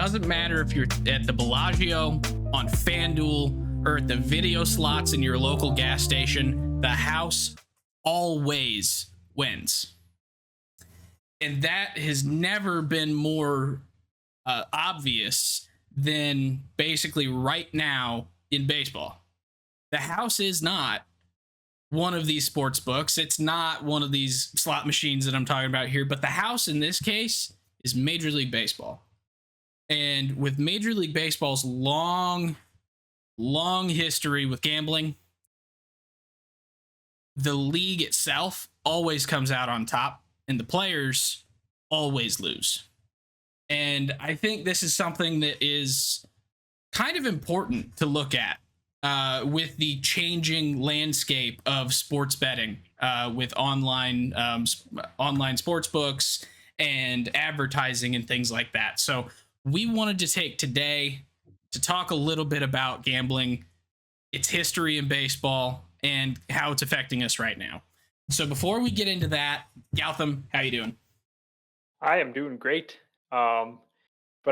Doesn't matter if you're at the Bellagio, on FanDuel, or at the video slots in your local gas station, the house always wins. And that has never been more obvious than basically right now in baseball. The house is not one of these sports books. It's not one of these slot machines that I'm talking about here, but the house in this case is Major League Baseball. And with Major League Baseball's long history with gambling, the league itself always comes out on top and the players always lose. And I think this is something that is kind of important to look at with the changing landscape of sports betting with online sports books and advertising and things like that. So we wanted to take today to talk a little bit about gambling, its history in baseball, and how it's affecting us right now. So before we get into that, Gautam, how you doing? I am doing great. But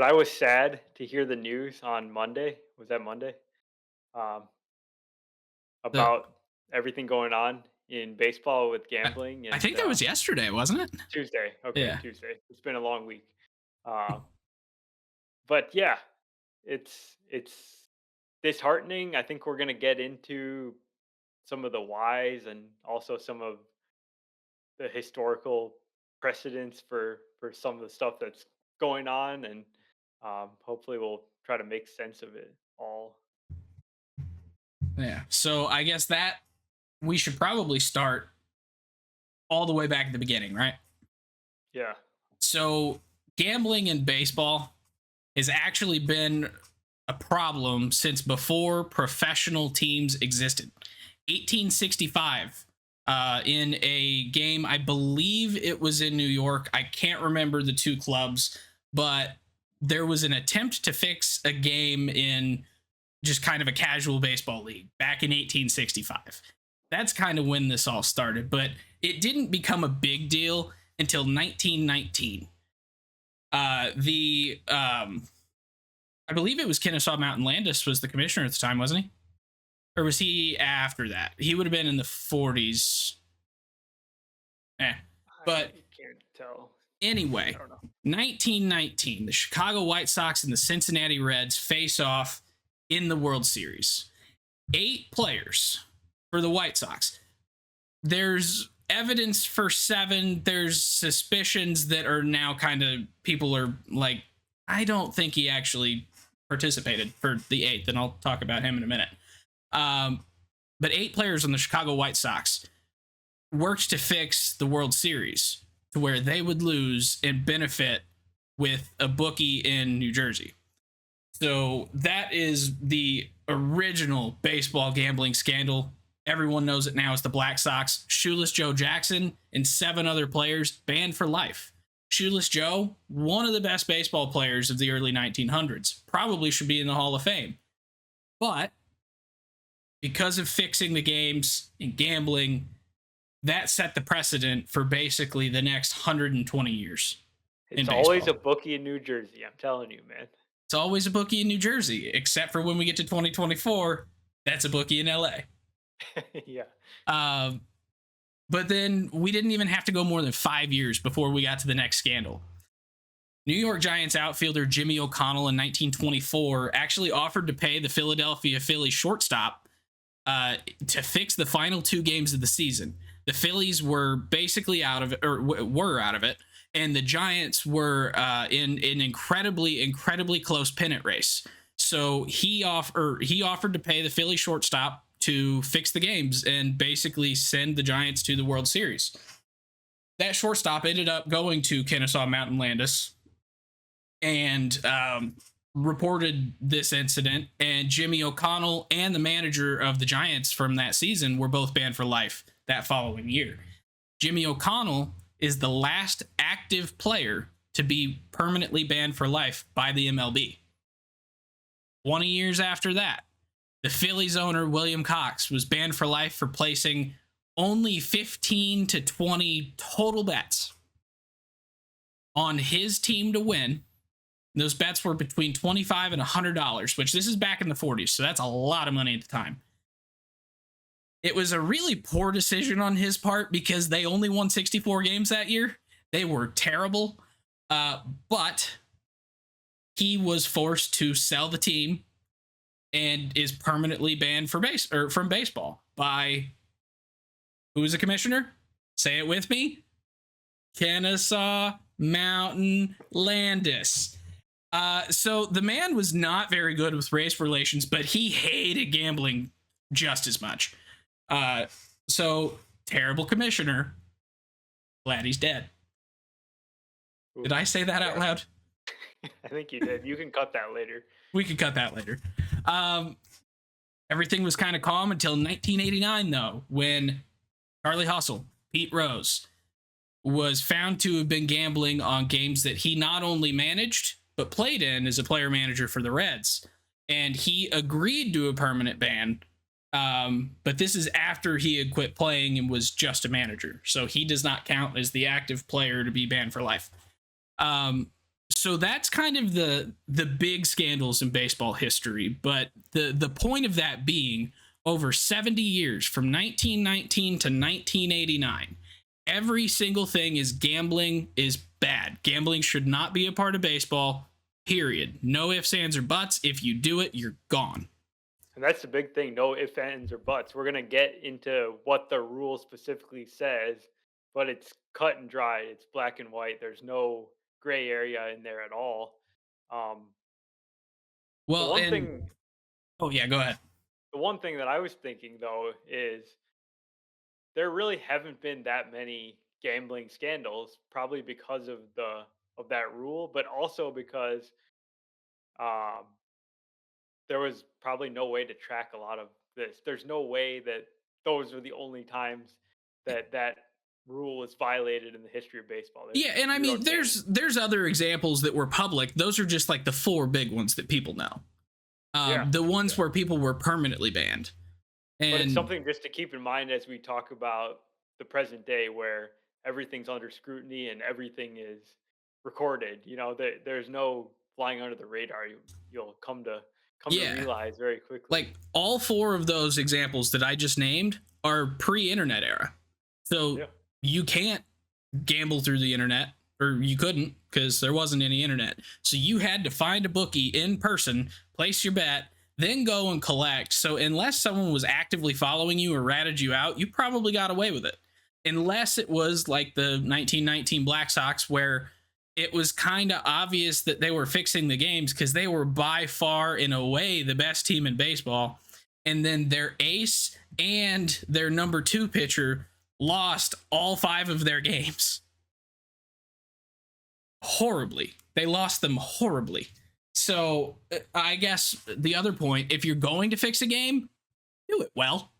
I was sad to hear the news on Monday. Was that Monday? Um, The about everything going on in baseball with I, gambling I and think that was yesterday, wasn't it? Tuesday. Okay, Yeah. Tuesday. It's been a long week. Uh, but yeah, it's disheartening. I think we're gonna get into some of the whys and also some of the historical precedents for some of the stuff that's going on, and hopefully we'll try to make sense of it all. Yeah. So I guess that we should probably start all the way back at the beginning, right? Yeah. So gambling in baseball has actually been a problem since before professional teams existed. 1865, in a game, I believe it was in New York. I can't remember the two clubs, but there was an attempt to fix a game in just kind of a casual baseball league back in 1865. That's kind of when this all started, but it didn't become a big deal until 1919. I believe it was Kennesaw Mountain Landis was the commissioner at the time, wasn't he? Or was he after that? He would have been in the 40s. But I can't tell. anyway, I don't know. 1919, the Chicago White Sox and the Cincinnati Reds face off in the World Series. 8 players for the White Sox. There's evidence for 7. There's suspicions that are now kind of, people are like, I don't think he actually participated for the 8th, and I'll talk about him in a minute. But 8 players on the Chicago White Sox worked to fix the World Series to where they would lose and benefit with a bookie in New Jersey. So that is the original baseball gambling scandal. Everyone knows it now as the Black Sox. Shoeless Joe Jackson and 7 other players banned for life. Shoeless Joe, one of the best baseball players of the early 1900s, probably should be in the Hall of Fame. But because of fixing the games and gambling, that set the precedent for basically the next 120 years in It's always baseball. a bookie in New Jersey. I'm telling you, man. It's always a bookie in New Jersey, except for when we get to 2024, that's a bookie in LA. Yeah. But then we didn't even have to go more than 5 years before we got to the next scandal. New York Giants outfielder Jimmy O'Connell in 1924 actually offered to pay the Philadelphia Phillies shortstop to fix the final 2 games of the season. The Phillies were basically out of it, or were out of it, and the Giants were in an incredibly close pennant race. So he offered to pay the Philly shortstop to fix the games and basically send the Giants to the World Series. That shortstop ended up going to Kennesaw Mountain Landis and reported this incident, and Jimmy O'Connell and the manager of the Giants from that season were both banned for life that following year. Jimmy O'Connell is the last active player to be permanently banned for life by the MLB. 20 years after that, the Phillies owner, William Cox, was banned for life for placing only 15 to 20 total bets on his team to win Those bets were between $25 and $100, which this is back in the 40s, so that's a lot of money at the time. It was a really poor decision on his part because they only won 64 games that year. They were terrible, but he was forced to sell the team and is permanently banned from baseball by who is the commissioner? Say it with me. Kennesaw Mountain Landis. So the man was not very good with race relations, but he hated gambling just as much. So terrible commissioner. Glad he's dead. Ooh, did I say that out loud? I think you did. You can cut that later. We could cut that later. Everything was kind of calm until 1989, though, when Charlie Hustle, Pete Rose, was found to have been gambling on games that he not only managed, but played in as a player manager for the Reds. And he agreed to a permanent ban. But this is after he had quit playing and was just a manager. So he does not count as the active player to be banned for life. So that's kind of the big scandals in baseball history. But the point of that being, over 70 years, from 1919 to 1989, every single thing is gambling is bad. Gambling should not be a part of baseball, period. No ifs, ands, or buts. If you do it, you're gone. And that's the big thing. No ifs, ands, or buts. We're going to get into what the rule specifically says, but it's cut and dry. It's black and white. There's no gray area in there at all. Well, oh yeah, go ahead. The one thing that I was thinking though is there really haven't been that many gambling scandals, probably because of that rule, but also because there was probably no way to track a lot of this. There's no way that those are the only times that rule was violated in the history of baseball. Yeah, and I mean, there's other examples that were public. Those are just like the four big ones that people know. The ones where people were permanently banned. And but it's something just to keep in mind as we talk about the present day, where everything's under scrutiny and everything is recorded. You know, there's no flying under the radar. You'll come to realize very quickly. Like all four of those examples that I just named are pre-internet era. So you can't gamble through the internet, or you couldn't because there wasn't any internet. So you had to find a bookie in person, place your bet, then go and collect. So unless someone was actively following you or ratted you out, you probably got away with it. Unless it was like the 1919 Black Sox, where it was kind of obvious that they were fixing the games because they were by far, in a way, the best team in baseball. And then their ace and their number 2 pitcher lost all 5 of their games. Horribly. They lost them horribly. So I guess the other point, if you're going to fix a game, do it well.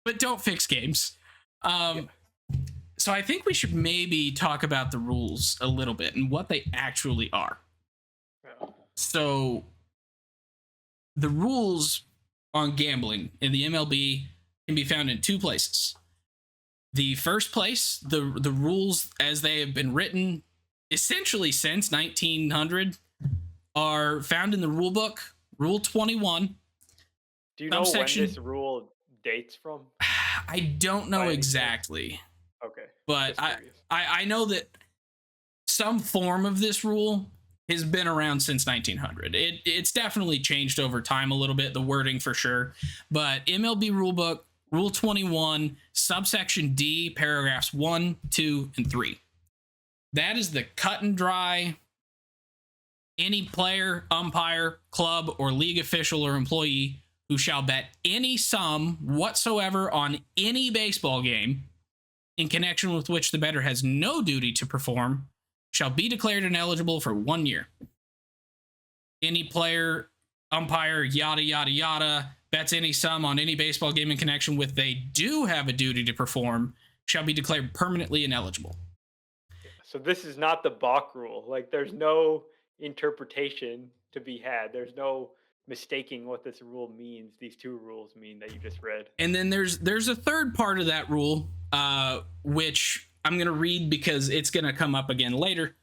But don't fix games. So I think we should maybe talk about the rules a little bit and what they actually are. So the rules on gambling in the MLB can be found in 2 places. The first place, the rules as they have been written essentially since 1900, are found in the rule book, Rule 21. Do you know when this rule dates from? I don't know exactly. Okay. But I know that some form of this rule has been around since 1900. It's definitely changed over time a little bit, the wording for sure. But MLB rulebook, Rule 21, subsection D, paragraphs 1, 2, and 3. That is the cut and dry. Any player, umpire, club, or league official or employee who shall bet any sum whatsoever on any baseball game in connection with which the bettor has no duty to perform shall be declared ineligible for 1 year. Any player, umpire, yada, yada, yada, bets any sum on any baseball game in connection with they do have a duty to perform shall be declared permanently ineligible. So this is not the Bach rule. Like, there's no interpretation to be had. There's no mistaking what this rule means. These 2 rules mean that you just read. And then there's a third part of that rule, which I'm going to read because it's going to come up again later.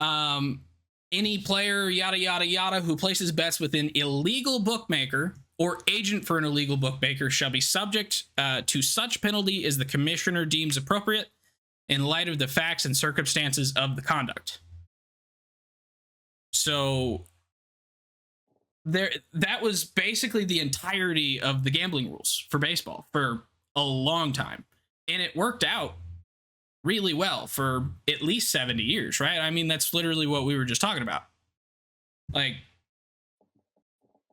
Any player, yada, yada, yada, who places bets with an illegal bookmaker or agent for an illegal bookmaker shall be subject to such penalty as the commissioner deems appropriate in light of the facts and circumstances of the conduct. So that was basically the entirety of the gambling rules for baseball for a long time. And it worked out really well for at least 70 years, right? I mean, that's literally what we were just talking about. Like,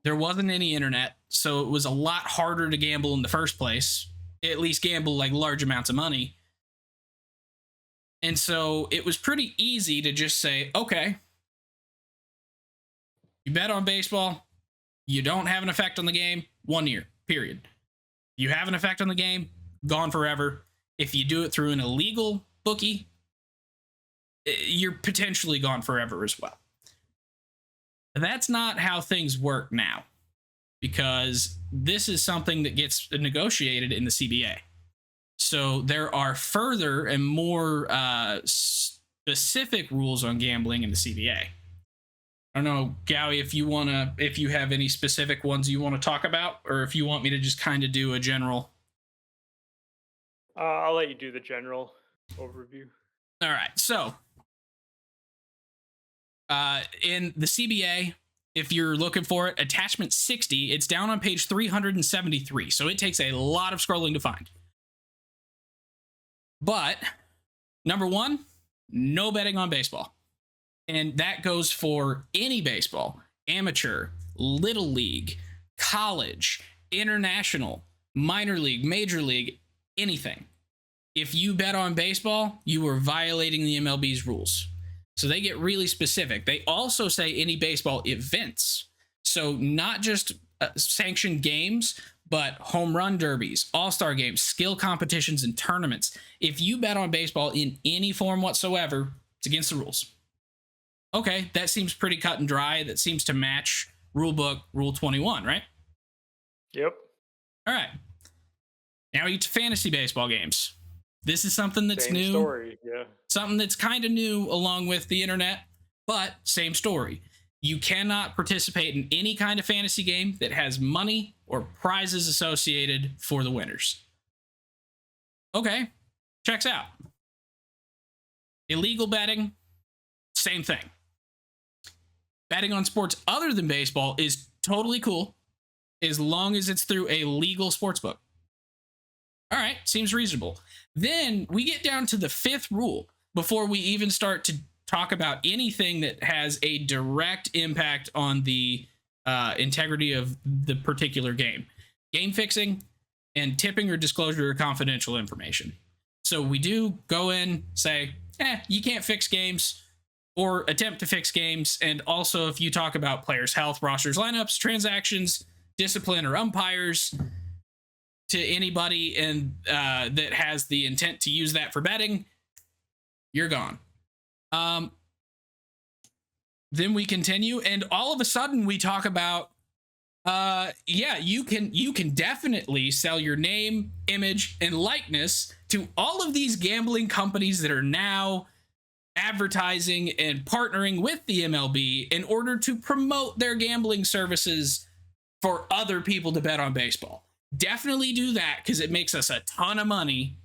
there wasn't any internet, so it was a lot harder to gamble in the first place, at least gamble like large amounts of money. And so it was pretty easy to just say, okay, you bet on baseball, you don't have an effect on the game, 1 year, period. You have an effect on the game, gone forever. If you do it through an illegal bookie, you're potentially gone forever as well. That's not how things work now, because this is something that gets negotiated in the CBA. So there are further and more specific rules on gambling in the CBA. I don't know, Gowie, if you have any specific ones you want to talk about, or if you want me to just kind of do a general. I'll let you do the general overview. All right. So in the CBA, if you're looking for it, attachment 60, it's down on page 373. So it takes a lot of scrolling to find. But number one, no betting on baseball. And that goes for any baseball, amateur, little league, college, international, minor league, major league, anything. If you bet on baseball, you are violating the MLB's rules. So they get really specific. They also say any baseball events. So not just sanctioned games, but home run derbies, all-star games, skill competitions, and tournaments. If you bet on baseball in any form whatsoever, it's against the rules. Okay, that seems pretty cut and dry. That seems to match rulebook Rule 21, right? Yep. All right. Now we get to fantasy baseball games. This is something that's Same new. Story, yeah. Something that's kind of new along with the internet, but same story. You cannot participate in any kind of fantasy game that has money or prizes associated for the winners. Okay, checks out. Illegal betting, same thing. Betting on sports other than baseball is totally cool as long as it's through a legal sports book. All right, seems reasonable. Then we get down to the fifth rule before we even start to talk about anything that has a direct impact on the integrity of the particular game. Game fixing and tipping or disclosure of confidential information. So we do go in, say, you can't fix games or attempt to fix games. And also if you talk about players' health, rosters, lineups, transactions, discipline, or umpires to anybody that has the intent to use that for betting, you're gone. Then we continue, and all of a sudden we talk about, you can definitely sell your name, image, and likeness to all of these gambling companies that are now advertising and partnering with the MLB in order to promote their gambling services for other people to bet on baseball. Definitely do that because it makes us a ton of money.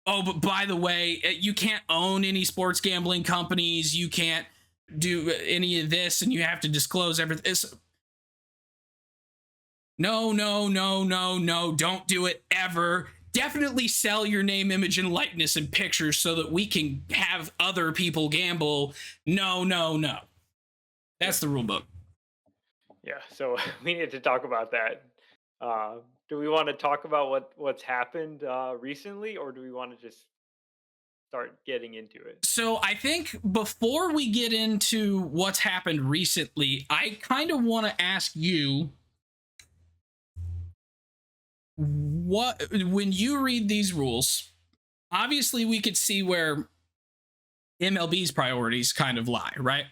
Oh, but by the way, you can't own any sports gambling companies. You can't do any of this, and you have to disclose everything. No, don't do it ever. Definitely sell your name, image, and likeness and pictures so that we can have other people gamble. No. That's the rule book. Yeah, so we need to talk about that. Do we want to talk about what's happened recently, or do we want to just start getting into it? So I think before we get into what's happened recently, I kind of want to ask you, when you read these rules, obviously we could see where MLB's priorities kind of lie, right?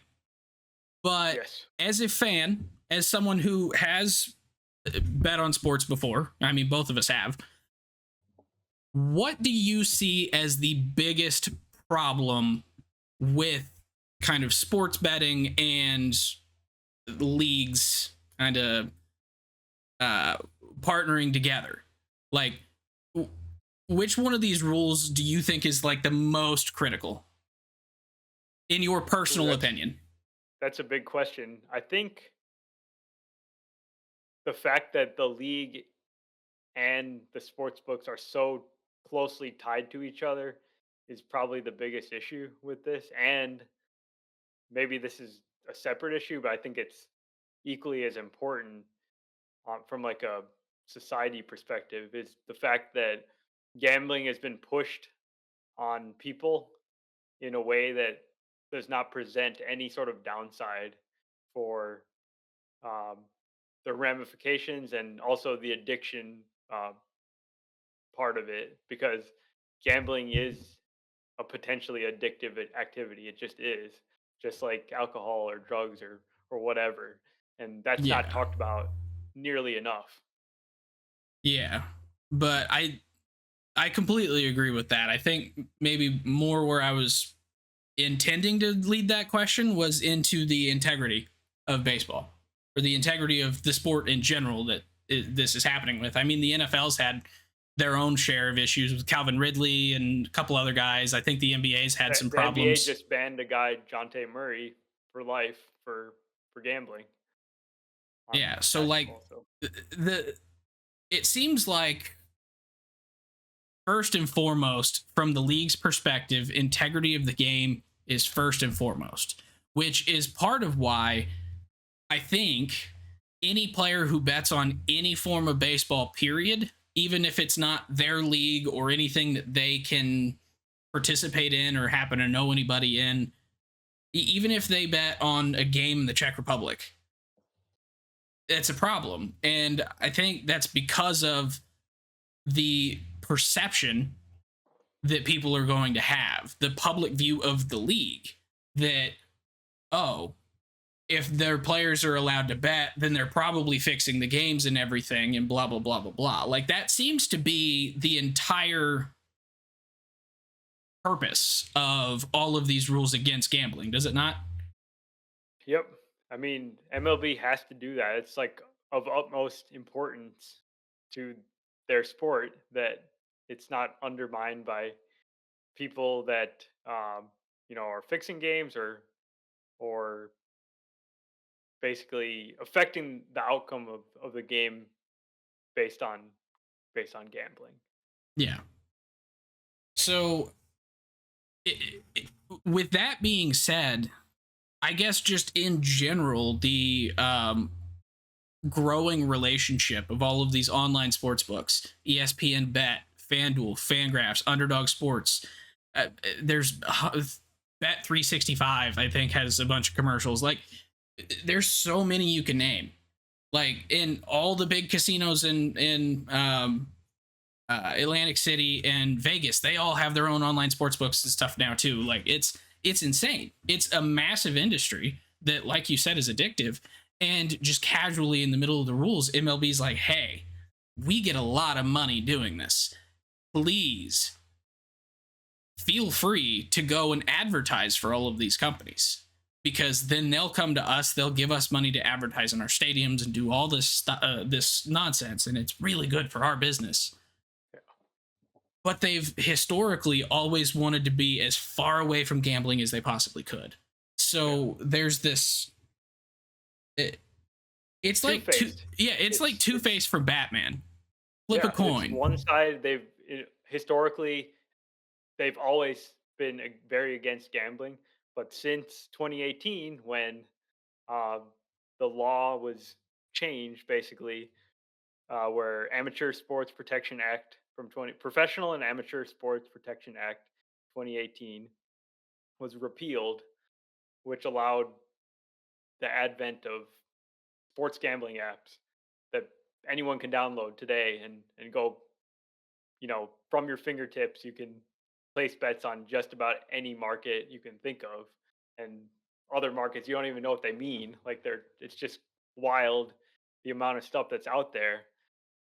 But yes. As a fan, as someone who has bet on sports before, I mean, both of us have, what do you see as the biggest problem with kind of sports betting and leagues kind of uh, partnering together. Like, which one of these rules do you think is like the most critical in your Ooh, personal that's opinion? that's a big question. I think the fact that the league and the sports books are so closely tied to each other is probably the biggest issue with this. And maybe this is a separate issue, but I think it's equally as important from like a society perspective is the fact that gambling has been pushed on people in a way that does not present any sort of downside for um, the ramifications and also the addiction part of it because gambling is a potentially addictive activity. It just is, just like alcohol or drugs or whatever. And that's not Yeah. talked about nearly enough. Yeah. But I completely agree with that. I think maybe more where I was intending to lead that question was into the integrity of baseball or the integrity of the sport in general that this is happening with. I mean, the NFL's had their own share of issues with Calvin Ridley and a couple other guys. I think the NBA's had some The NBA problems. just banned a guy, Jonte Murray, for life for gambling on Yeah. So like basketball. So the it seems like first and foremost, from the league's perspective, integrity of the game is first and foremost, which is part of why I think any player who bets on any form of baseball, period, even if it's not their league or anything that they can participate in or happen to know anybody in, even if they bet on a game in the Czech Republic, it's a problem. And I think that's because of the perception that people are going to have, the public view of the league that, oh, if their players are allowed to bet, then they're probably fixing the games and everything and blah, blah, blah, blah, blah. Like that seems to be the entire purpose of all of these rules against gambling, does it not? yep. I mean, MLB has to do that. It's like of utmost importance to their sport that it's not undermined by people that are fixing games or basically affecting the outcome of the game based on gambling. Yeah. So, with that being said, I guess just in general, the growing relationship of all of these online sports books, ESPN Bet, FanDuel, Fangraphs, Underdog Sports. There's Bet 365, I think, has a bunch of commercials. Like, there's so many you can name. Like, in all the big casinos in Atlantic City and Vegas, they all have their own online sports books and stuff now too. Like, it's insane. It's a massive industry that, like you said, is addictive. And just casually in the middle of the rules, MLB's like, hey, we get a lot of money doing this. Please feel free to go and advertise for all of these companies because then they'll come to us, they'll give us money to advertise in our stadiums and do all this nonsense, and it's really good for our business. Yeah. But they've historically always wanted to be as far away from gambling as they possibly could. Yeah. So there's this. It's Two like two, faced. yeah, it's like Two It's Face from Batman. Flip a Yeah, it's coin. one side historically they've always been very against gambling, but since 2018 when uh, the law was changed basically where Amateur Sports Protection Act from 20 Professional and Amateur Sports Protection Act 2018 was repealed, which allowed the advent of sports gambling apps that anyone can download today and go, from your fingertips, you can place bets on just about any market you can think of, and other markets you don't even know what they mean. Like it's just wild the amount of stuff that's out there.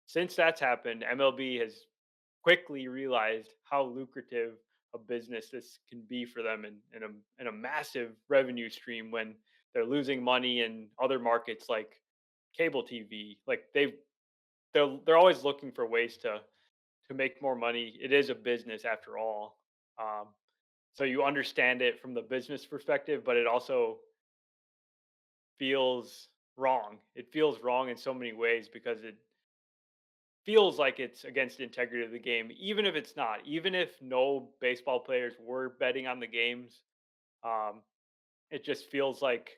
Since that's happened, MLB has quickly realized how lucrative a business this can be for them, and a massive revenue stream when they're losing money in other markets like cable TV. Like they're always looking for ways to make more money. It is a business after all. Um, so you understand it from the business perspective, but it also feels wrong. It feels wrong in so many ways because it feels like it's against the integrity of the game, even if it's not. Even if no baseball players were betting on the games, um, it just feels like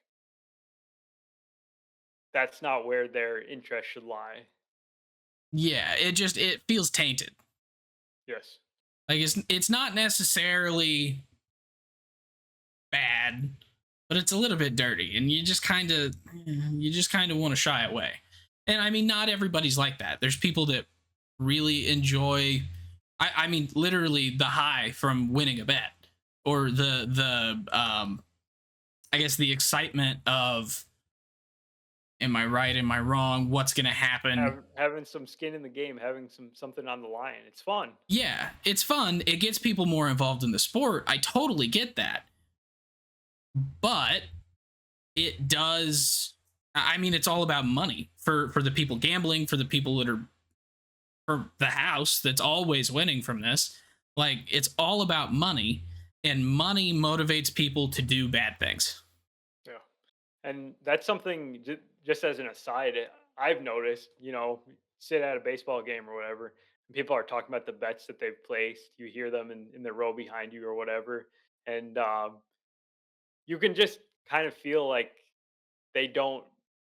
that's not where their interest should lie. Yeah, it feels tainted. Yes. Like it's not necessarily bad, but it's a little bit dirty, and you just kind of want to shy away. And I mean, not everybody's like that. There's people that really enjoy. I mean, literally the high from winning a bet, or the I guess the excitement of, am I right? Am I wrong? What's gonna happen? Having some skin in the game, having something on the line. It's fun. Yeah, it's fun. It gets people more involved in the sport. I totally get that. But it does, I mean, it's all about money for the people gambling, for the people that are, for the house that's always winning from this. Like, it's all about money, and money motivates people to do bad things. Yeah. And that's something, just as an aside, I've noticed, sit at a baseball game or whatever, and people are talking about the bets that they've placed. You hear them in the row behind you or whatever. And you can just kind of feel like they don't,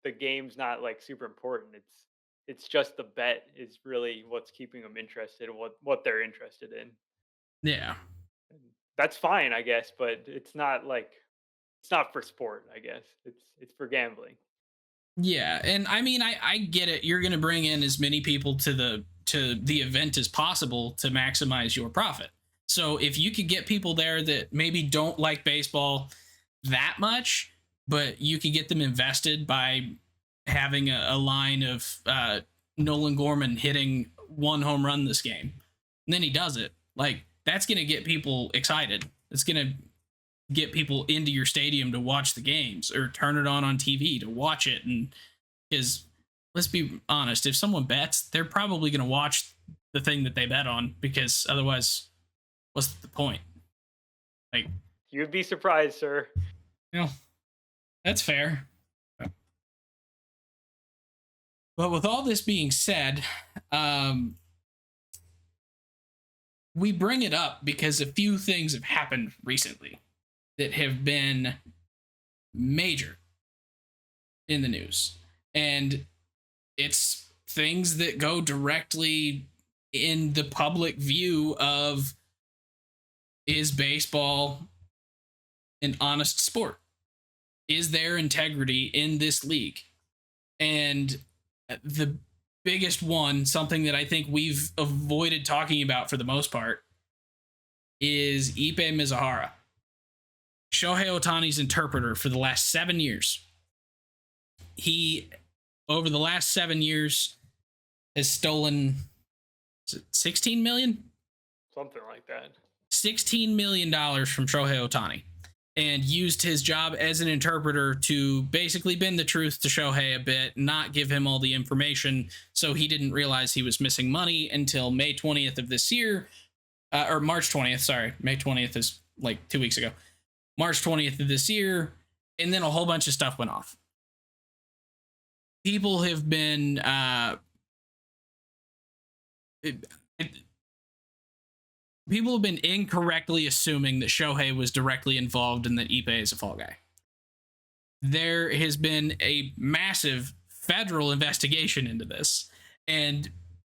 the game's not like super important. It's just the bet is really what's keeping them interested, and what they're interested in. Yeah. And that's fine, I guess, but it's not like, it's not for sport, I guess. It's for gambling. Yeah, and I mean, I get it. You're going to bring in as many people to the event as possible to maximize your profit. So if you could get people there that maybe don't like baseball that much, but you could get them invested by having a line of Nolan Gorman hitting one home run this game, and then he does it. Like, that's going to get people excited. It's going to get people into your stadium to watch the games, or turn it on TV to watch it. And because, let's be honest, if someone bets, they're probably going to watch the thing that they bet on, because otherwise, what's the point? Like, You'd be surprised, sir. you know, that's fair. But with all this being said, um, we bring it up because a few things have happened recently that have been major in the news. And it's things that go directly in the public view of, is baseball an honest sport? Is there integrity in this league? And the biggest one, something that I think we've avoided talking about for the most part, is Ipe Mizuhara, Shohei Ohtani's interpreter for the last 7 years. He, over the last 7 years, has stolen 16 million? Something like that. $16 million from Shohei Ohtani, and used his job as an interpreter to basically bend the truth to Shohei a bit, not give him all the information, so he didn't realize he was missing money until May 20th of this year, or March 20th, sorry. May 20th is like 2 weeks ago. March 20th of this year, and then a whole bunch of stuff went off. People have been people have been incorrectly assuming that Shohei was directly involved and that Ipe is a fall guy. There has been a massive federal investigation into this, and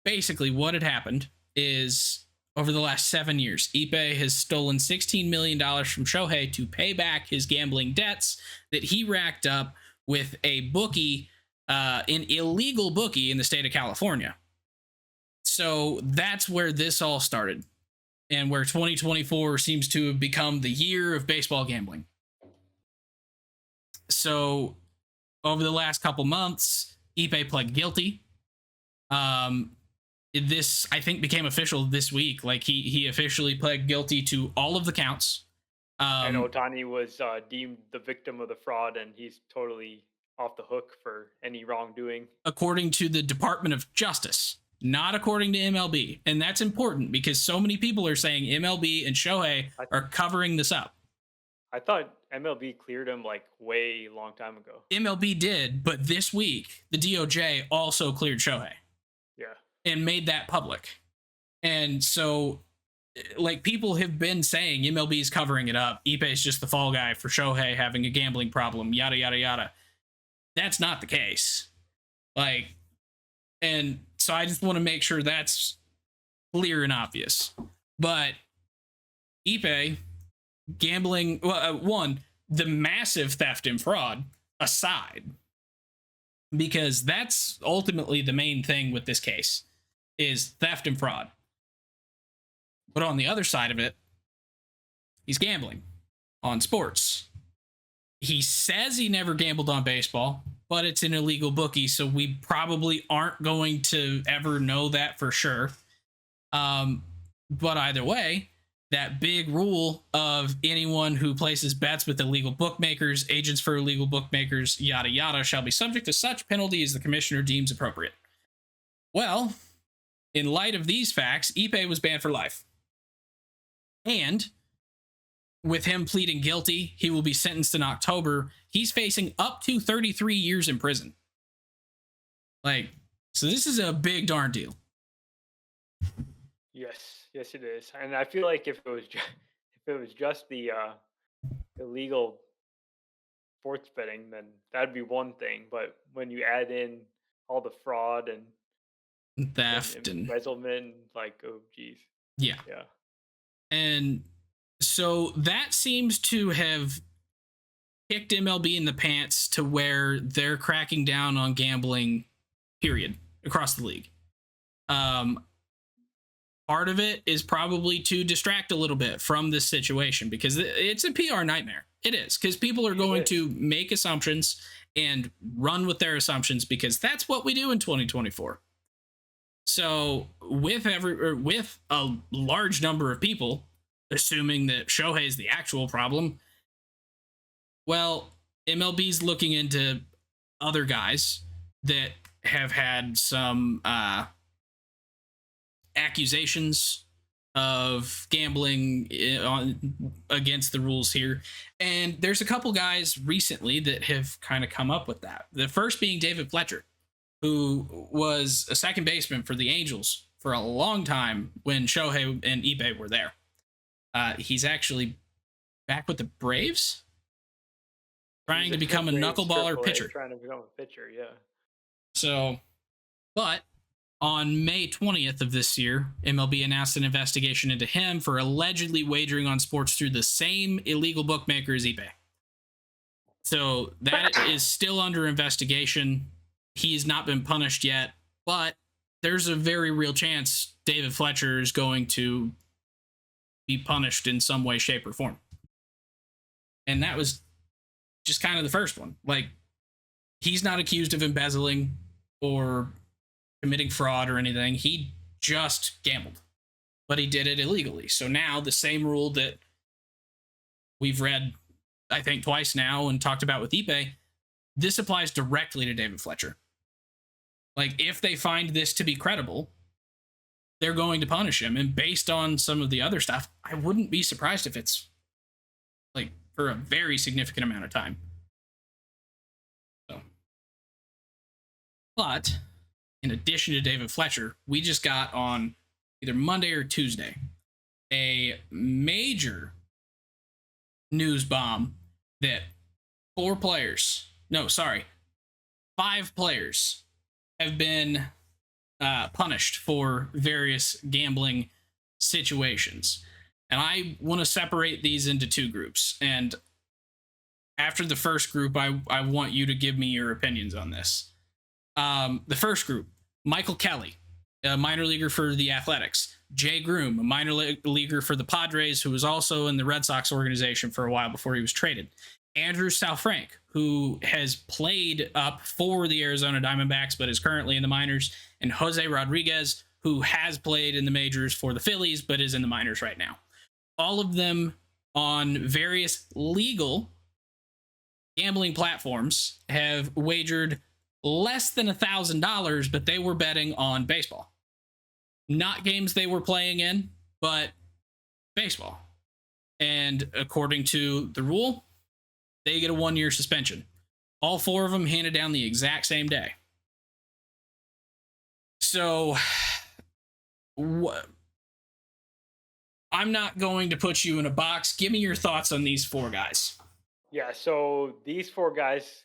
basically what had happened is, over the last 7 years, Ipe has stolen $16 million from Shohei to pay back his gambling debts that he racked up with a bookie, an illegal bookie in the state of California. So that's where this all started, and where 2024 seems to have become the year of baseball gambling. So over the last couple months, Ipe pled guilty. this, I think, became official this week. Like he officially pled guilty to all of the counts. And Um, Otani was deemed the victim of the fraud, and he's totally off the hook for any wrongdoing. According to the Department of Justice, not according to MLB. And that's important because so many people are saying MLB and Shohei I, are covering this up. I thought MLB cleared him like way long time ago. MLB did, but this week, the DOJ also cleared Shohei Yeah. and made that public. And so, like, people have been saying MLB is covering it up. Ippei is just the fall guy for Shohei having a gambling problem, yada, yada, yada. That's not the case. Like, and so I just want to make sure that's clear and obvious. But Ippei gambling, well, one, the massive theft and fraud aside, because that's ultimately the main thing with this case is theft and fraud. But on the other side of it, he's gambling on sports. He says he never gambled on baseball, but it's an illegal bookie, so we probably aren't going to ever know that for sure. But either way, that big rule of anyone who places bets with illegal bookmakers, agents for illegal bookmakers, yada yada, shall be subject to such penalty as the commissioner deems appropriate. Well, in light of these facts, Ippei was banned for life. And with him pleading guilty, he will be sentenced in October. He's facing up to 33 years in prison. Like, so this is a big darn deal. Yes, it is. And I feel like if it was just the illegal sports betting, then that'd be one thing. But when you add in all the fraud and Theft and embezzlement, like, oh geez, yeah. And so that seems to have kicked MLB in the pants to where they're cracking down on gambling, period, across the league. Part of it is probably to distract a little bit from this situation because it's a PR nightmare. It is, because people are going to make assumptions and run with their assumptions because that's what we do in 2024. So with a large number of people assuming that Shohei is the actual problem, well, MLB's looking into other guys that have had some accusations of gambling against the rules here. And there's a couple guys recently that have kind of come up with that. The first being David Fletcher, who was a second baseman for the Angels for a long time when Shohei and Ippei were there. He's actually back with the Braves, trying to become a knuckleballer pitcher. Trying to become a pitcher, yeah. So, but on May 20th of this year, MLB announced an investigation into him for allegedly wagering on sports through the same illegal bookmaker as Ippei. So that is still under investigation. He's not been punished yet, but there's a very real chance David Fletcher is going to be punished in some way, shape, or form. And that was just kind of the first one. Like, he's not accused of embezzling or committing fraud or anything. He just gambled, but he did it illegally. So now the same rule that we've read, I think, twice now and talked about with Ippei, this applies directly to David Fletcher. Like, if they find this to be credible, they're going to punish him. And based on some of the other stuff, I wouldn't be surprised if it's like for a very significant amount of time. So, but in addition to David Fletcher, we just got on either Monday or Tuesday a major news bomb that 5 players have been punished for various gambling situations. And I want to separate these into 2 groups. And after the first group, I want you to give me your opinions on this. The first group, Michael Kelly, a minor leaguer for the Athletics. Jay Groom, a minor leaguer for the Padres, who was also in the Red Sox organization for a while before he was traded. Andrew Salfrank, who has played up for the Arizona Diamondbacks but is currently in the minors. And Jose Rodriguez, who has played in the majors for the Phillies but is in the minors right now. All of them on various legal gambling platforms have wagered less than $1,000, but they were betting on baseball. Not games they were playing in, but baseball. And according to the rule, they get a 1-year suspension. All 4 of them handed down the exact same day. So, I'm not going to put you in a box. Give me your thoughts on these 4 guys. Yeah, so these 4 guys,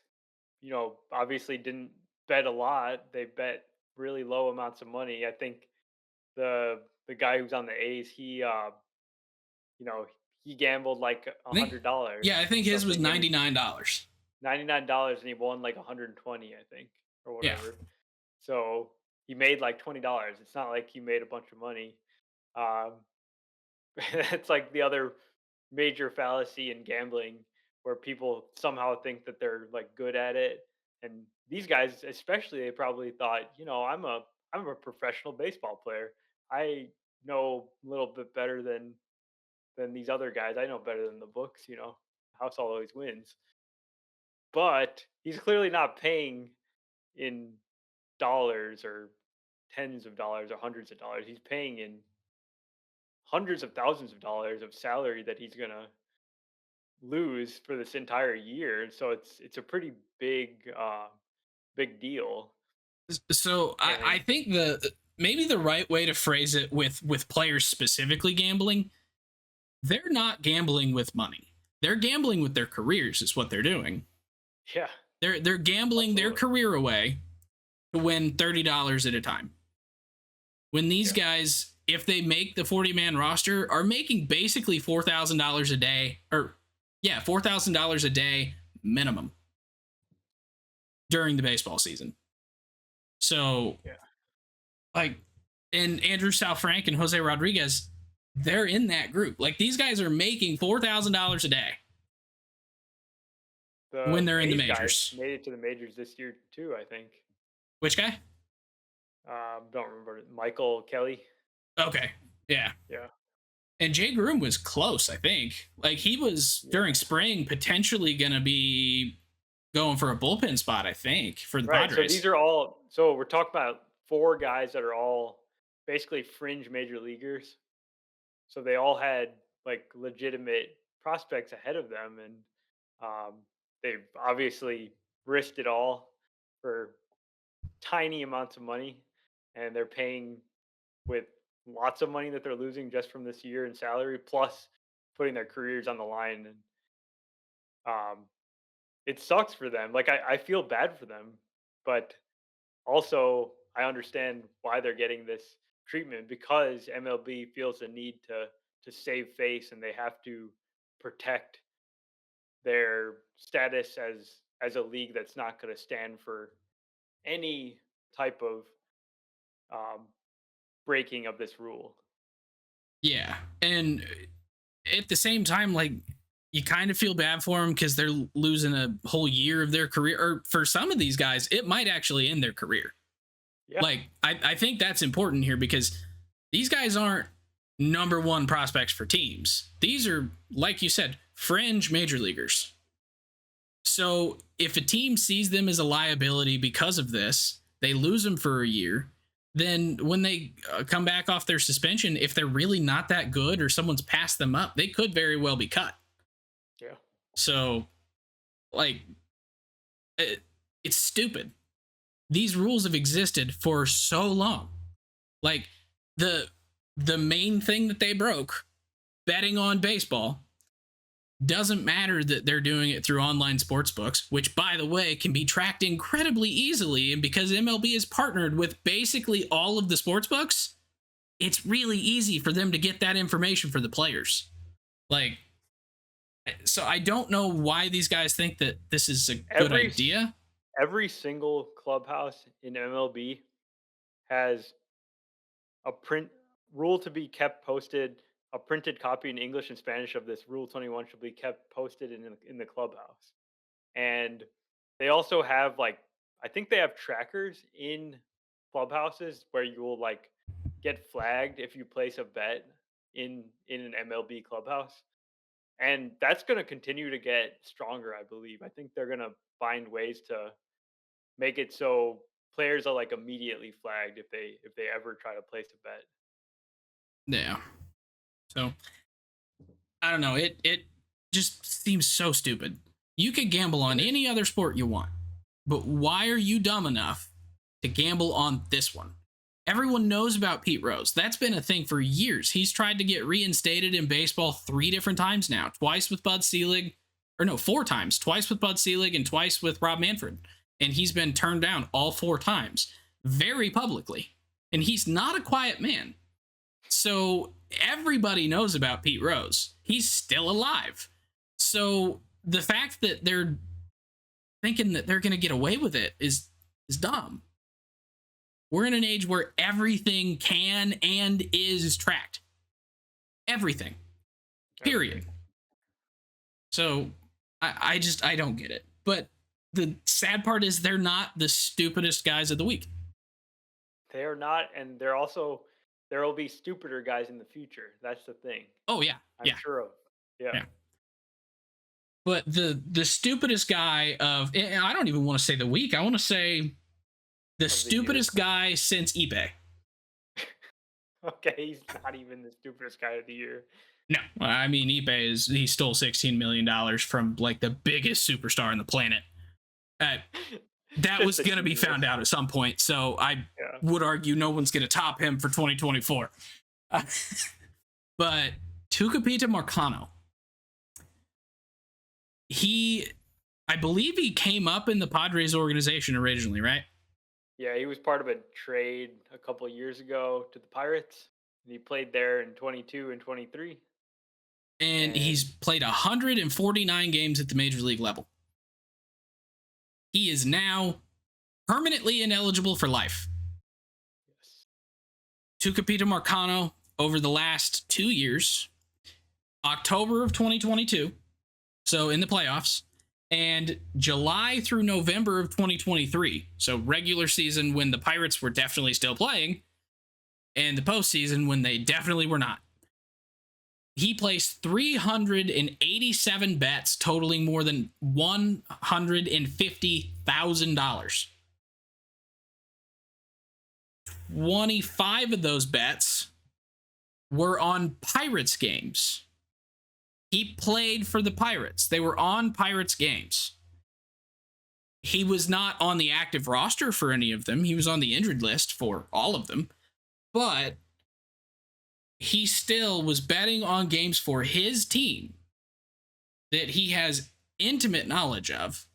obviously didn't bet a lot. They bet really low amounts of money. I think the guy who's on the A's, you know, he gambled like a I think, hundred dollars yeah, I think or his was something, and $99. $99, and he won like 120, I think, or Yeah. whatever. So he made like $20. It's not like he made a bunch of money. Um, it's like the other major fallacy in gambling where people somehow think that they're like good at it. And these guys, especially, they probably thought, I'm a professional baseball player. I know a little bit better than these other guys. I know better than the books, house always wins. But he's clearly not paying in dollars or tens of dollars or hundreds of dollars. He's paying in hundreds of thousands of dollars of salary that he's gonna lose for this entire year. So it's a pretty big deal. So I And think the maybe the right way to phrase it with players specifically gambling, they're not gambling with money. They're gambling with their careers is what they're doing. yeah, They're gambling their absolutely. career away to win $30 at a time. When these Yeah. guys, if they make the 40-man roster, are making basically $4,000 a day, or yeah, $4,000 a day minimum during the baseball season. So Yeah. like, and Andrew Salfrank and Jose Rodriguez, they're in that group. Like these guys are making $4,000 a day when The they're in the A's guys majors. made it to the majors this year too, I think. Which guy? Don't remember Michael Kelly. Okay, yeah. Yeah. And Jay Groom was close, I think. Like he was Yeah. during spring potentially gonna be going for a bullpen spot, I think, for the Right. So these Padres. are all. So we're talking about 4 guys that are all basically fringe major leaguers. So they all had like legitimate prospects ahead of them, and um, they've obviously risked it all for tiny amounts of money, and they're paying with lots of money that they're losing just from this year in salary, plus putting their careers on the line. And um, it sucks for them. Like I feel bad for them, but also I understand why they're getting this treatment because MLB feels the need to save face, and they have to protect their status as a league that's not going to stand for any type of um, breaking of this rule. Yeah. And at the same time, like you kind of feel bad for them because they're losing a whole year of their career. Or for some of these guys, it might actually end their career. Yeah, Like I think that's important here because these guys aren't number one prospects for teams. These are, like you said, fringe major leaguers. So if a team sees them as a liability because of this, they lose them for a year. Then when they come back off their suspension, if they're really not that good or someone's passed them up, they could very well be cut. yeah, So, like, it's stupid. These rules have existed for so long. Like the the main thing that they broke, betting on baseball, doesn't matter that they're doing it through online sports books, which by the way can be tracked incredibly easily. And because MLB is partnered with basically all of the sports books, it's really easy for them to get that information for the players. Like, so I don't know why these guys think that this is a good every idea. every single clubhouse in MLB has a print rule to be kept posted. A printed copy in English and Spanish of this Rule 21 should be kept posted in the clubhouse. And they also have like I think they have trackers in clubhouses where you will like get flagged if you place a bet in an MLB clubhouse, and that's going to continue to get stronger. I believe. I think they're going to find ways to make it so players are like immediately flagged if they ever try to place a bet. Yeah. So I don't know. It just seems so stupid. You could gamble on any other sport you want, but why are you dumb enough to gamble on this one? Everyone knows about Pete Rose. That's been a thing for years. He's tried to get reinstated in baseball 3 different times now. Twice with Bud Selig, or no, 4 times. Twice with Bud Selig and twice with Rob Manfred. And he's been turned down all 4 times, very publicly. And he's not a quiet man. So everybody knows about Pete Rose. He's still alive. So the fact that they're thinking that they're going to get away with it is dumb. We're in an age where everything can and is tracked. Everything. Period. So I don't get it. But the sad part is they're not the stupidest guys of the week. They are not, and they're also there will be stupider guys in the future. That's the thing. Oh yeah, I'm sure of. Yeah. But the stupidest guy of, I don't even want to say the week. I want to say the stupidest guy since eBay. Okay, he's not even the stupidest guy of the year. No, I mean eBay he stole $16 million from like the biggest superstar on the planet. That was going to be found out at some point. So I would argue no one's going to top him for 2024. But Tucupita Marcano, I believe he came up in the Padres organization originally, right? Yeah, he was part of a trade a couple of years ago to the Pirates. And he played there in 22 and 23. And he's played 149 games at the major league level. He is now permanently ineligible for life. Yes. Tucupita Marcano, over the last 2 years, October of 2022, so in the playoffs, and July through November of 2023, so regular season when the Pirates were definitely still playing, and the postseason when they definitely were not. He placed 387 bets totaling more than $150,000. 25 of those bets were on Pirates games. He played for the Pirates. They were on Pirates games. He was not on the active roster for any of them. He was on the injured list for all of them. But he still was betting on games for his team that he has intimate knowledge of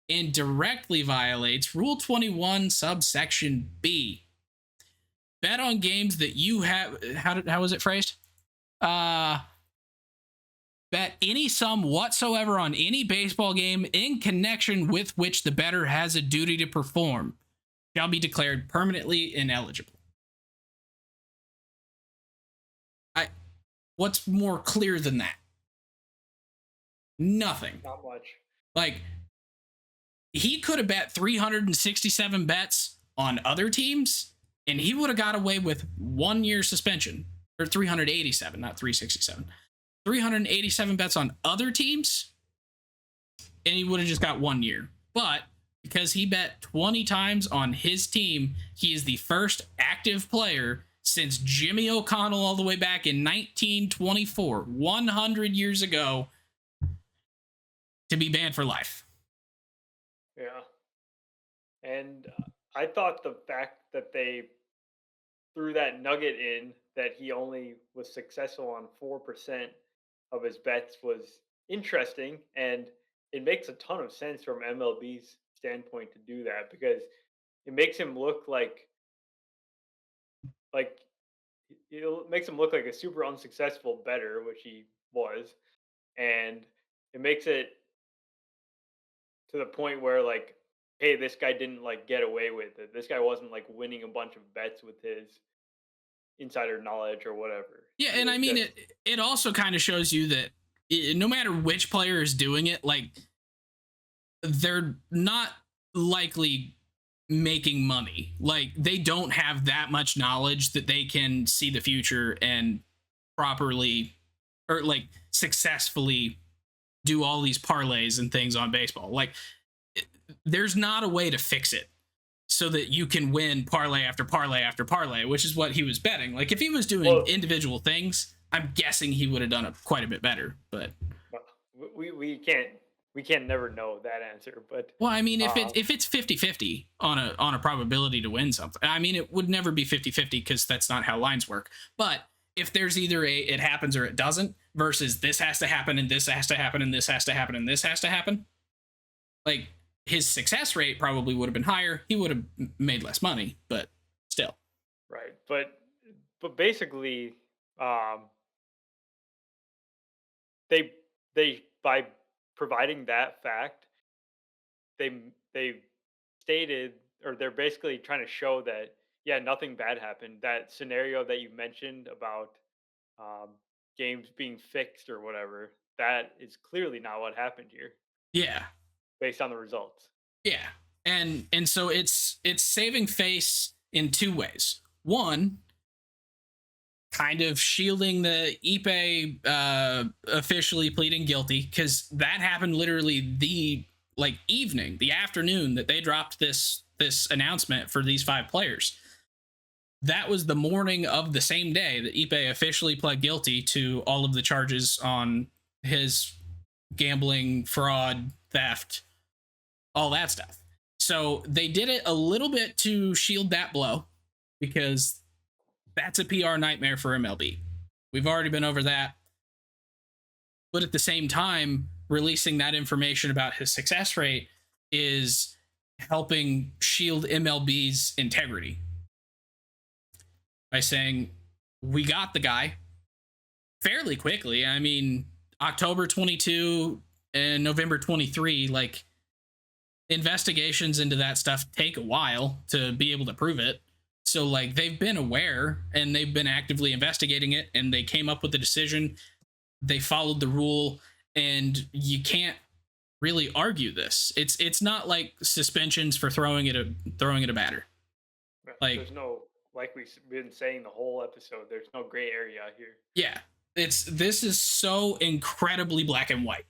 and directly violates Rule 21 subsection B. Bet on games that you have, how was it phrased? Bet any sum whatsoever on any baseball game in connection with which the bettor has a duty to perform shall be declared permanently ineligible. What's more clear than that? Nothing. Not much. Like, he could have bet 367 bets on other teams, and he would have got away with 1 year suspension. Or 387, not 367. 387 bets on other teams, and he would have just got 1 year. But because he bet 20 times on his team, he is the first active player since Jimmy O'Connell all the way back in 1924, 100 years ago, to be banned for life. Yeah. And I thought the fact that they threw that nugget in that he only was successful on 4% of his bets was interesting. And it makes a ton of sense from MLB's standpoint to do that because it makes him look like it makes him look like a super unsuccessful bettor, which he was, and it makes it to the point where like, hey, this guy didn't like get away with it. This guy wasn't like winning a bunch of bets with his insider knowledge or whatever. Yeah, and I mean it also kind of shows you that no matter which player is doing it, like they're not likely making money. Like they don't have that much knowledge that they can see the future and properly or like successfully do all these parlays and things on baseball. Like there's not a way to fix it so that you can win parlay after parlay after parlay, which is what he was betting. Like if he was doing Well, individual things, I'm guessing he would have done it quite a bit better. But well, we can't never know that answer, but well, I mean, um, if it's 50-50 on a probability to win something, I mean, it would never be 50-50 because that's not how lines work. But if there's either a it happens or it doesn't, versus this has to happen and this has to happen and this has to happen and this has to happen, like his success rate probably would have been higher. He would have made less money, but still. right, but basically, um, they they by providing that fact, they stated, or they're basically trying to show that, yeah, nothing bad happened. That scenario that you mentioned about um, games being fixed or whatever, that is clearly not what happened here, Yeah. based on the results. Yeah. And so it's saving face in two ways. One, kind of shielding the Ipe officially pleading guilty because that happened literally the like evening, the afternoon that they dropped this announcement for these five players. That was the morning of the same day that Ipe officially pled guilty to all of the charges on his gambling, fraud, theft, all that stuff. So they did it a little bit to shield that blow because that's a PR nightmare for MLB. We've already been over that. But at the same time, releasing that information about his success rate is helping shield MLB's integrity by saying, we got the guy fairly quickly. I mean, October 22 and November 23, like investigations into that stuff take a while to be able to prove it. So like they've been aware and they've been actively investigating it and they came up with the decision. They followed the rule and you can't really argue this. It's not like suspensions for throwing it a batter. Right. Like There's no, like we've been saying the whole episode, there's no gray area here. yeah, this is so incredibly black and white.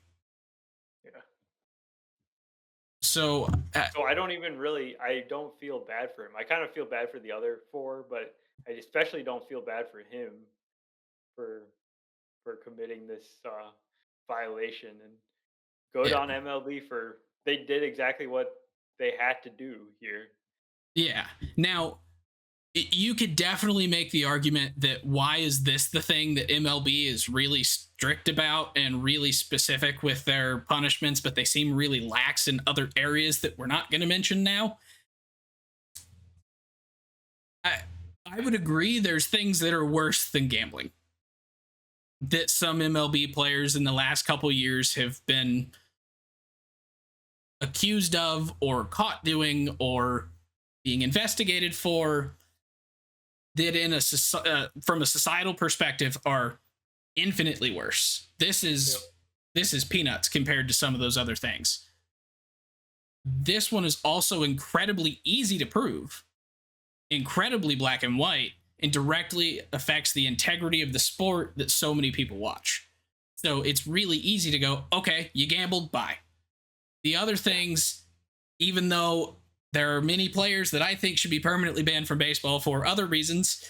Yeah. So So I don't feel bad for him. I kind of feel bad for the other four, but I especially don't feel bad for him for committing this violation. And good yeah, on MLB for, they did exactly what they had to do here. yeah. Now you could definitely make the argument that why is this the thing that MLB is really strict about and really specific with their punishments, but they seem really lax in other areas that we're not going to mention now. I I would agree. There's things that are worse than gambling that some MLB players in the last couple years have been accused of or caught doing or being investigated for that from a societal perspective are infinitely worse. Yep. This is peanuts compared to some of those other things. This one is also incredibly easy to prove, incredibly black and white, and directly affects the integrity of the sport that so many people watch. So it's really easy to go, okay, you gambled, bye. The other things, even though there are many players that I think should be permanently banned from baseball for other reasons,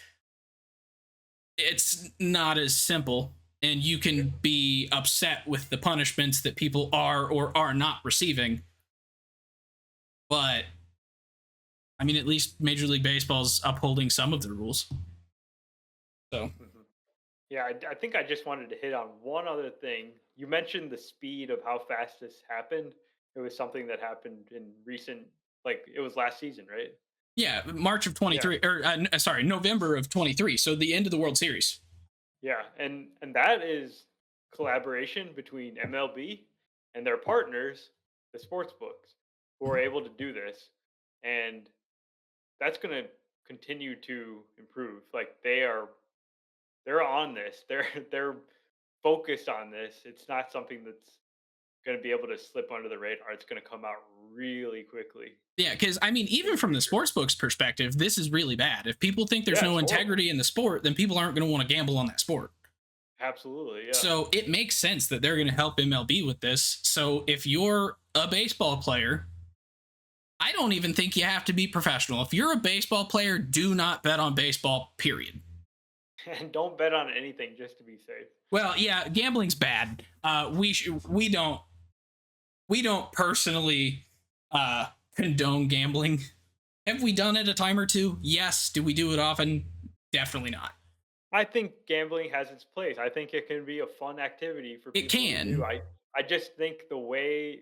it's not as simple. And you can be upset with the punishments that people are or are not receiving. But I mean, at least Major League Baseball's upholding some of the rules. So Mhm. Yeah, I think I just wanted to hit on one other thing. You mentioned the speed of how fast this happened. It was something that happened in recent, like it was last season, right? yeah, March of Yeah. 23, or sorry, November of 23. So the end of the World Series. Yeah, and that is collaboration between MLB and their partners, the sports books, who are able to do this, and that's going to continue to improve. Like they're on this. They're focused on this. It's not something that's going to be able to slip under the radar. It's going to come out really quickly. Yeah, because I mean, even from the sportsbook's perspective, this is really bad. If people think there's Yeah, no it's horrible. integrity in the sport, then people aren't going to want to gamble on that sport. Absolutely, yeah. So it makes sense that they're going to help MLB with this. So if you're a baseball player, I don't even think you have to be professional. If you're a baseball player, do not bet on baseball, period. And don't bet on anything just to be safe. Well, yeah, gambling's bad. We don't personally condone gambling. Have we done it a time or two? Yes. Do we do it often? Definitely not. I think gambling has its place. I think it can be a fun activity for It people to do. can. I just think the way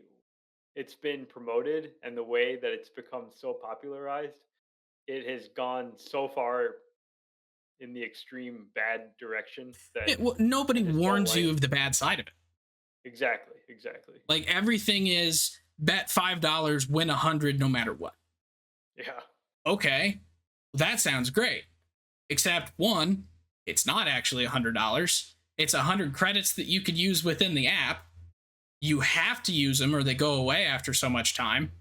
it's been promoted and the way that it's become so popularized, it has gone so far in the extreme bad direction that Well, I nobody just don't warns like. you of the bad side of it. Exactly, exactly. Like everything is bet $5, win 100 no matter what. Yeah. Okay, that sounds great. Except one, it's not actually $100. It's 100 credits that you could use within the app. You have to use them or they go away after so much time.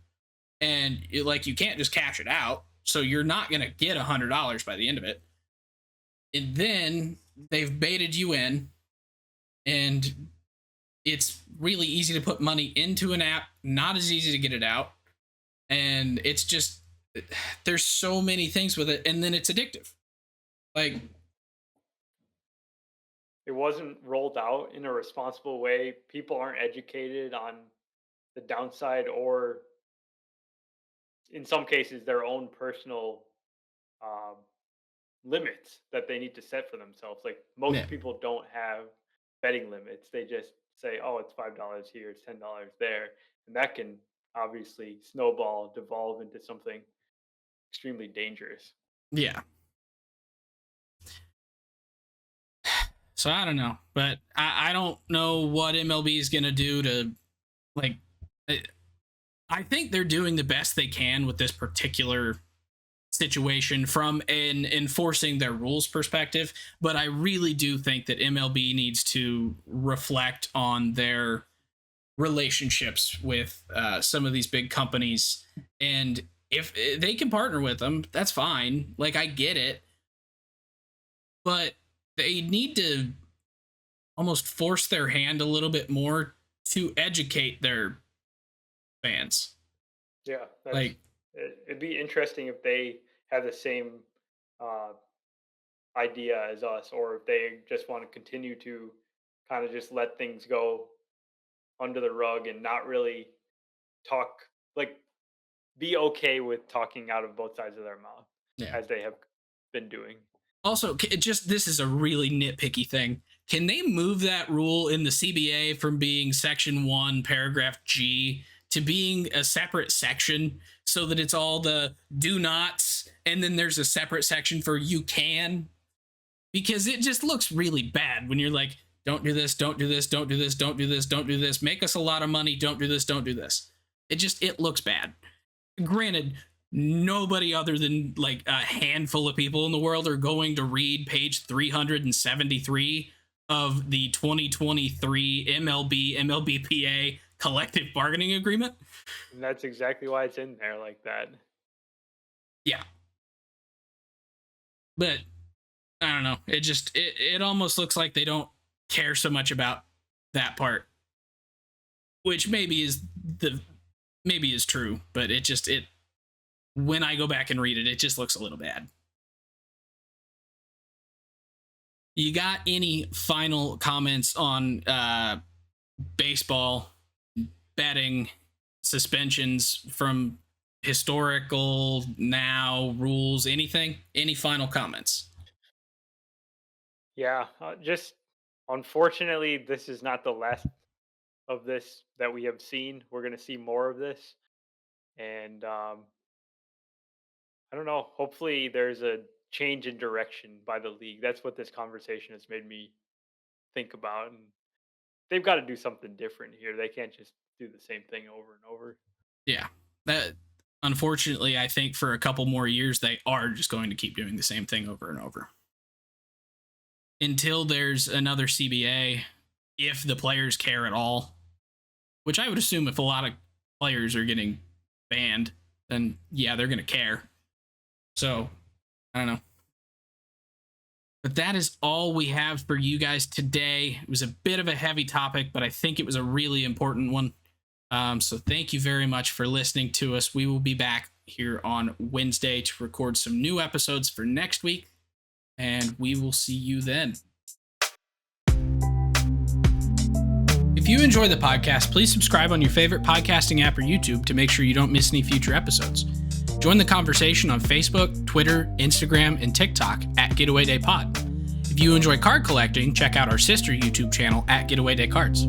And you can't just cash it out. So you're not going to get $100 by the end of it. And then they've baited you in, and it's really easy to put money into an app, not as easy to get it out. And it's just, there's so many things with it. And then it's addictive. Like, It wasn't rolled out in a responsible way. People aren't educated on the downside or in some cases their own personal um, limits that they need to set for themselves. Like yeah, most people don't have betting limits. They just say, "Oh, it's $5 here, it's $10 there," and that can obviously snowball, devolve into something extremely dangerous. yeah. So I don't know, but I don't know what MLB is going to do to, like, I think they're doing the best they can with this particular situation from an enforcing their rules perspective. But I really do think that MLB needs to reflect on their relationships with some of these big companies. And if they can partner with them, that's fine. Like, I get it. But they need to almost force their hand a little bit more to educate their fans. Yeah, Like, it'd be interesting if they have the same uh, idea as us, or if they just want to continue to kind of just let things go under the rug and not really talk, like be okay with talking out of both sides of their mouth yeah. as they have been doing. Also, this is a really nitpicky thing. Can they move that rule in the CBA from being section 1 paragraph G to being a separate section so that it's all the do nots and then there's a separate section for you can? Because it just looks really bad when you're like, don't do this, don't do this, don't do this, don't do this, don't do this, make us a lot of money, don't do this, don't do this. It looks bad. Granted, nobody other than like a handful of people in the world are going to read page 373 of the 2023 MLBPA collective bargaining agreement. And that's exactly why it's in there like that. Yeah. But I don't know. It almost looks like they don't care so much about that part, which maybe is true, but it when I go back and read it, it just looks a little bad. You got any final comments on baseball betting suspensions from historical now rules? Anything? Any final comments? Yeah, just unfortunately, this is not the last of this that we have seen. We're going to see more of this. And I don't know. Hopefully, there's a change in direction by the league. That's what this conversation has made me think about. And they've got to do something different here. They can't just do the same thing over and over. Yeah. That unfortunately, I think for a couple more years they are just going to keep doing the same thing over and over until there's another CBA, if the players care at all, which I would assume if a lot of players are getting band, then yeah, they're going to care. So, I don't know. But that is all we have for you guys today. It was a bit of a heavy topic, but I think it was a really important one. So thank you very much for listening to us. We will be back here on Wednesday to record some new episodes for next week, and we will see you then. If you enjoy the podcast, please subscribe on your favorite podcasting app or YouTube to make sure you don't miss any future episodes. Join the conversation on Facebook, Twitter, Instagram, and TikTok at Getaway Day Pod. If you enjoy card collecting, check out our sister YouTube channel at Getaway Day Cards.